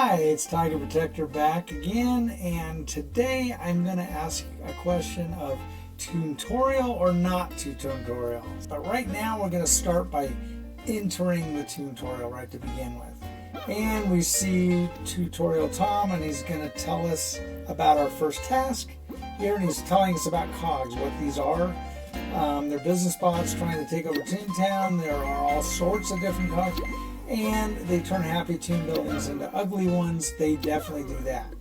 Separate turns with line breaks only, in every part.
Hi, it's Tiger Protector back again, and today I'm going to ask a question of Toontorial or not Toontorial. But right now we're going to start by entering the Toontorial right to begin with. And we see Tutorial Tom, and he's going to tell us about our first task here, and he's telling us about cogs, what these are. They're business bots trying to take over Toontown. There are all sorts of different cogs. And they turn happy Toon buildings into ugly ones. They definitely do that.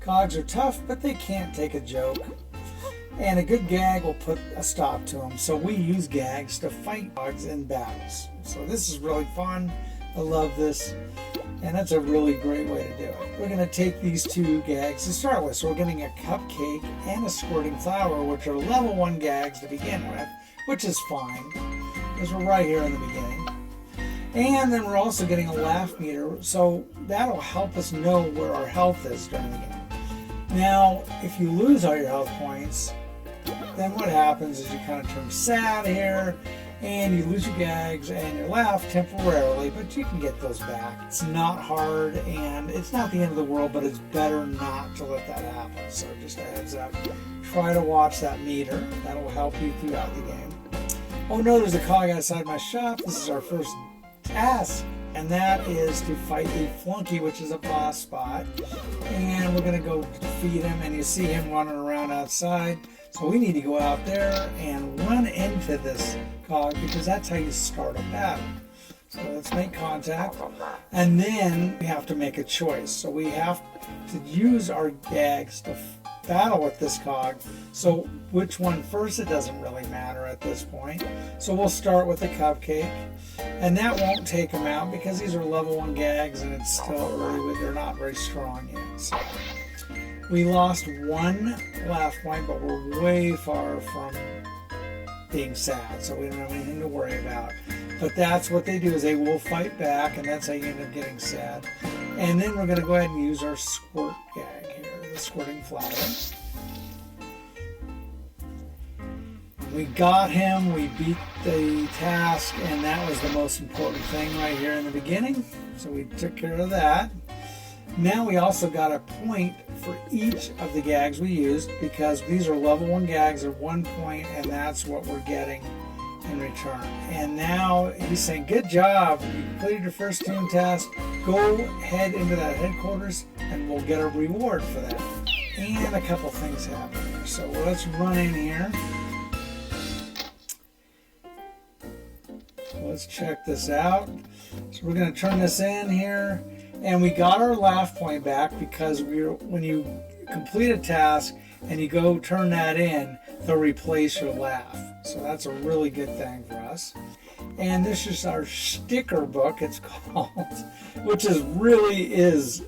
Cogs are tough, but they can't take a joke. And a good gag will put a stop to them. So we use gags to fight cogs in battles. So this is really fun. I love this. And that's a really great way to do it. We're going to take these two gags to start with. So we're getting a cupcake and a squirting flower, which are level 1 gags to begin with, which is fine, because we're right here in the beginning. And then we're also getting a laugh meter, so that'll help us know where our health is during the game. Now, if you lose all your health points, then what happens is you kind of turn sad here, and you lose your gags and your laugh temporarily, but you can get those back. It's not hard, and it's not the end of the world, but it's better not to let that happen. So just a heads up, try to watch that meter. That'll help you throughout the game. Oh no, there's a cog outside my shop. This is our first task, and that is to fight a flunky, which is a boss spot, and we're going to go defeat him, and you see him running around outside, so we need to go out there and run into this cog, because that's how you start a battle. So let's make contact, and then we have to make a choice. So we have to use our gags to battle with this cog. So which one first, it doesn't really matter at this point. So we'll start with the cupcake, and that won't take them out because these are level 1 gags and it's still early, but they're not very strong yet. So we lost 1 laugh point, but we're way far from being sad, so we don't have anything to worry about. But that's what they do, is they will fight back, and that's how you end up getting sad. And then we're going to go ahead and use our squirt gag here, the squirting flower. We got him, we beat the task, and that was the most important thing right here in the beginning. So we took care of that. Now we also got a point for each of the gags we used, because these are level 1 gags at 1 point, and that's what we're getting in return. And now he's saying, good job, you completed your first Toon task, go head into that headquarters and we'll get a reward for that. And a couple things happen here. So let's run in here. Let's check this out. So we're going to turn this in here, and we got our laugh point back, because when you complete a task and you go turn that in, they'll replace your laugh. So that's a really good thing for us. And this is our sticker book, it's called, which really is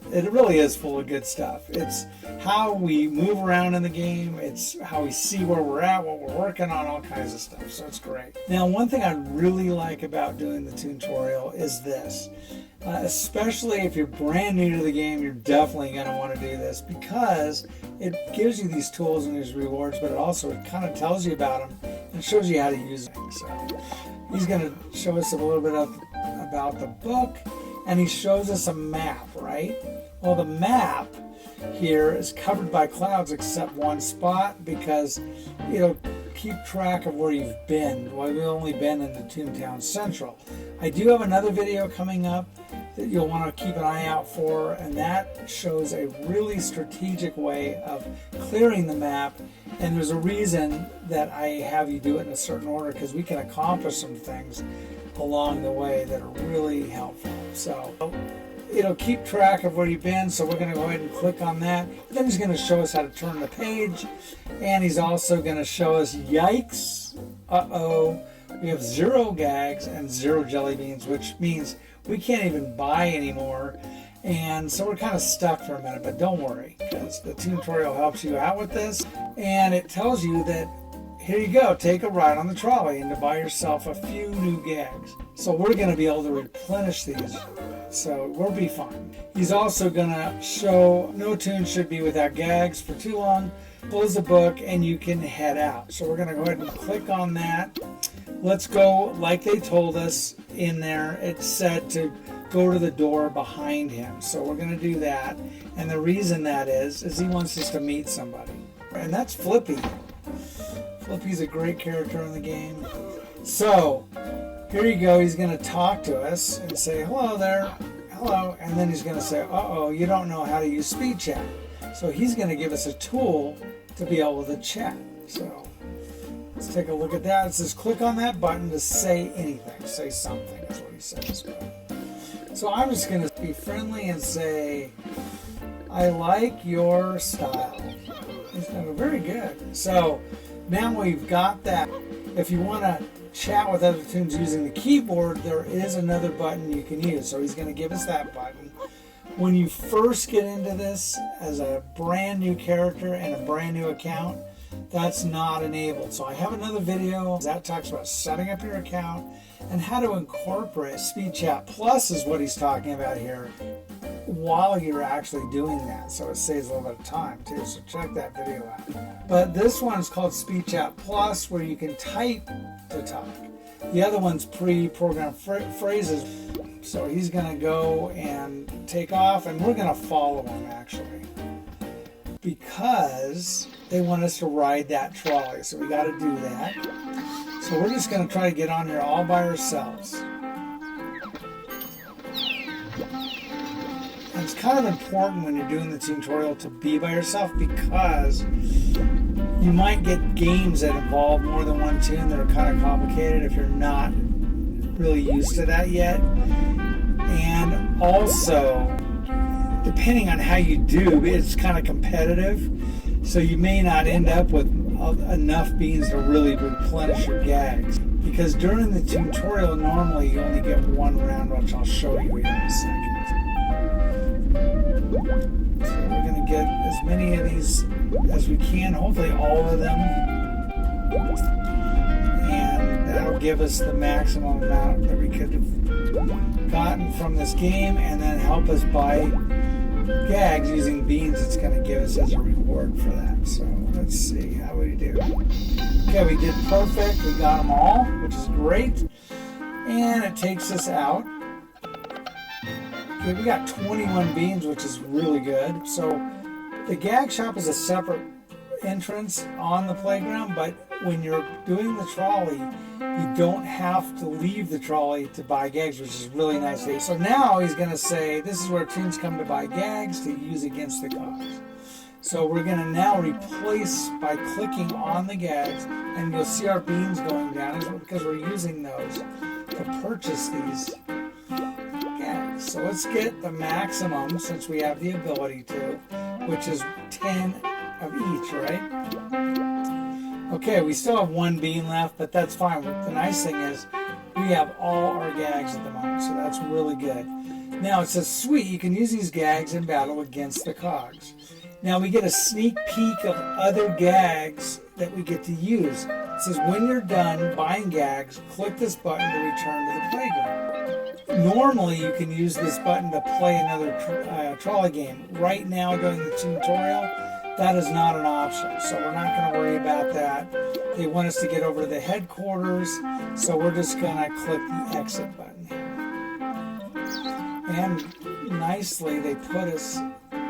full of good stuff. It's how we move around in the game, it's how we see where we're at, what we're working on, all kinds of stuff. So it's great. Now, one thing I really like about doing the Toontorial is this. Especially if you're brand new to the game, you're definitely going to want to do this, because it gives you these tools and these rewards, but it kind of tells you about them and shows you how to use them. So he's going to show us a little bit about the book, and he shows us a map, right? Well, the map here is covered by clouds except one spot, because it'll keep track of where you've been. Well, we've only been in the Toontown Central. I do have another video coming up that you'll want to keep an eye out for, and that shows a really strategic way of clearing the map. And there's a reason that I have you do it in a certain order, because we can accomplish some things along the way that are really helpful. So it'll keep track of where you've been, so we're going to go ahead and click on that. Then he's going to show us how to turn the page, and he's also going to show us, yikes, we have 0 gags and 0 jelly beans, which means we can't even buy anymore. And so we're kind of stuck for a minute, but don't worry, because the Toontorial helps you out with this, and it tells you that, here you go, take a ride on the trolley and to buy yourself a few new gags. So we're going to be able to replenish these, so we'll be fine. He's also going to show no Toon should be without gags for too long. Close the book and you can head out. So we're going to go ahead and click on that. Let's go like they told us in there. It said to go to the door behind him. So we're going to do that. And the reason that is he wants us to meet somebody. And that's Flippy. Flippy's a great character in the game. So here you go. He's going to talk to us and say, hello there. Hello. And then he's going to say, uh-oh, you don't know how to use speed chat. So he's going to give us a tool to be able to chat. So let's take a look at that. It says click on that button to say anything. Say something is what he says. So I'm just going to be friendly and say, I like your style. It's very good. So now we've got that. If you want to chat with other toons using the keyboard, there is another button you can use. So he's going to give us that button. When you first get into this as a brand new character and a brand new account, that's not enabled. So I have another video that talks about setting up your account and how to incorporate Speed Chat Plus is what he's talking about here while you're actually doing that. So it saves a little bit of time too. So check that video out. But this one is called Speed Chat Plus, where you can type to talk. The other one's pre-programmed phrases. So he's going to go and take off, and we're going to follow him actually, because they want us to ride that trolley. So we got to do that. So we're just going to try to get on here all by ourselves. And it's kind of important when you're doing the tutorial to be by yourself, because you might get games that involve more than one toon that are kind of complicated if you're not really used to that yet. And also, depending on how you do, it's kind of competitive. So you may not end up with enough beans to really replenish your gags. Because during the tutorial, normally you only get one round, which I'll show you here in a second. So we're going to get as many of these as we can, hopefully all of them. And that'll give us the maximum amount that we could have gotten from this game, and then help us buy gags using beans it's going to give us as a reward for that. So let's see how we do. Okay, we did perfect. We got them all, which is great. And it takes us out. Okay, we got 21 beans, which is really good. So the gag shop is a separate entrance on the playground, but when you're doing the trolley, you don't have to leave the trolley to buy gags, which is really nice. So now he's going to say, this is where toons come to buy gags to use against the cogs. So we're going to now replace by clicking on the gags, and you'll see our beans going down because we're using those to purchase these gags. So let's get the maximum, since we have the ability to, which is 10 of each, right? Okay, we still have one bean left, but that's fine. The nice thing is we have all our gags at the moment, so that's really good. Now it says, sweet, you can use these gags in battle against the cogs. Now we get a sneak peek of other gags that we get to use. It says, when you're done buying gags, click this button to return to the playground. Normally you can use this button to play another trolley game. Right now during the tutorial, that is not an option, so we're not going to worry about that. They want us to get over to the headquarters, so we're just going to click the exit button here. And nicely, they put us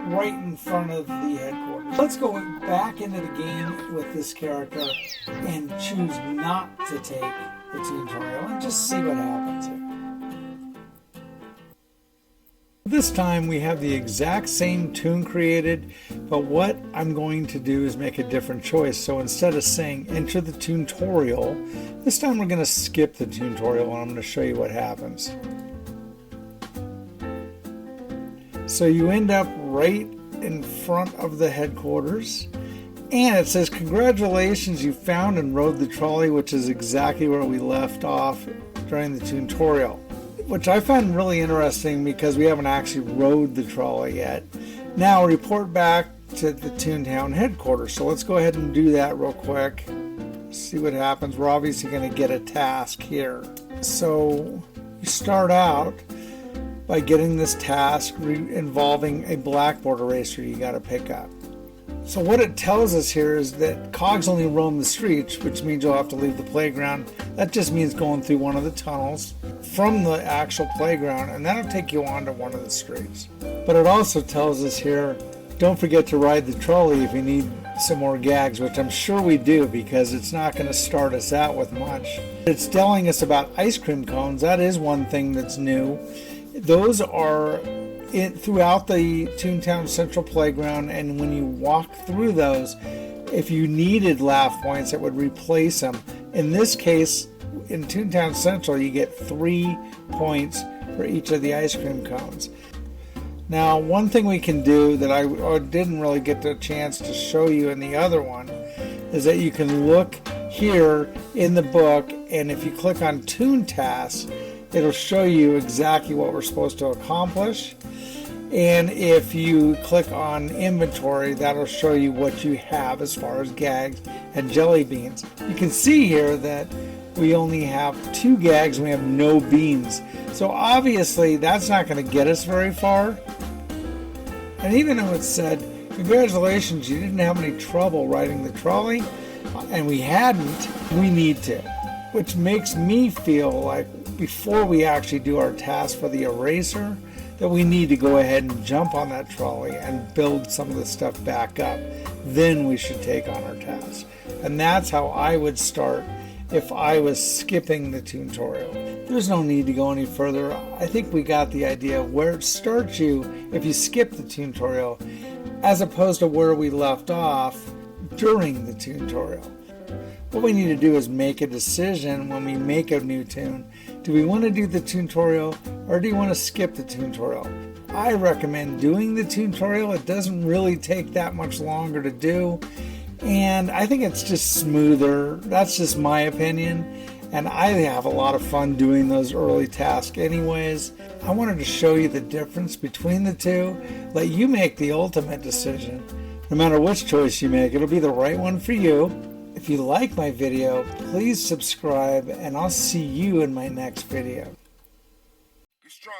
right in front of the headquarters. Let's go back into the game with this character and choose not to take the tutorial and just see what happens here. This time we have the exact same toon created, but what I'm going to do is make a different choice. So instead of saying enter the Toontorial, this time we're going to skip the Toontorial, and I'm going to show you what happens. So you end up right in front of the headquarters, and it says congratulations, you found and rode the trolley, which is exactly where we left off during the Toontorial. Which I find really interesting because we haven't actually rode the trolley yet. Now report back to the Toontown headquarters. So let's go ahead and do that real quick. See what happens. We're obviously going to get a task here. So you start out by getting this task involving a blackboard eraser you got to pick up. So what it tells us here is that cogs only roam the streets, which means you'll have to leave the playground. That just means going through one of the tunnels from the actual playground, and that'll take you onto one of the streets. But it also tells us here, don't forget to ride the trolley if you need some more gags, which I'm sure we do, because it's not going to start us out with much. It's telling us about ice cream cones. That is one thing that's new. Those are throughout the Toontown Central Playground, and when you walk through those, if you needed laugh points, it would replace them. In this case, in Toontown Central, you get 3 points for each of the ice cream cones. Now, one thing we can do that I didn't really get the chance to show you in the other one is that you can look here in the book, and if you click on Toon Tasks, it'll show you exactly what we're supposed to accomplish. And if you click on inventory, that'll show you what you have as far as gags and jelly beans. You can see here that we only have 2 gags and we have no beans. So obviously that's not going to get us very far. And even though it said, congratulations, you didn't have any trouble riding the trolley, and we hadn't, we need to. Which makes me feel like before we actually do our task for the eraser, that we need to go ahead and jump on that trolley and build some of the stuff back up. Then we should take on our task. And that's how I would start if I was skipping the Toontorial. There's no need to go any further. I think we got the idea of where it starts you if you skip the Toontorial, as opposed to where we left off during the Toontorial. What we need to do is make a decision when we make a new tune. Do we want to do the Toontorial, or do you want to skip the Toontorial? I recommend doing the Toontorial. It doesn't really take that much longer to do, and I think it's just smoother. That's just my opinion, and I have a lot of fun doing those early tasks anyways. I wanted to show you the difference between the two, let you make the ultimate decision. No matter which choice you make, it'll be the right one for you. If you like my video, please subscribe, and I'll see you in my next video.
Be strong.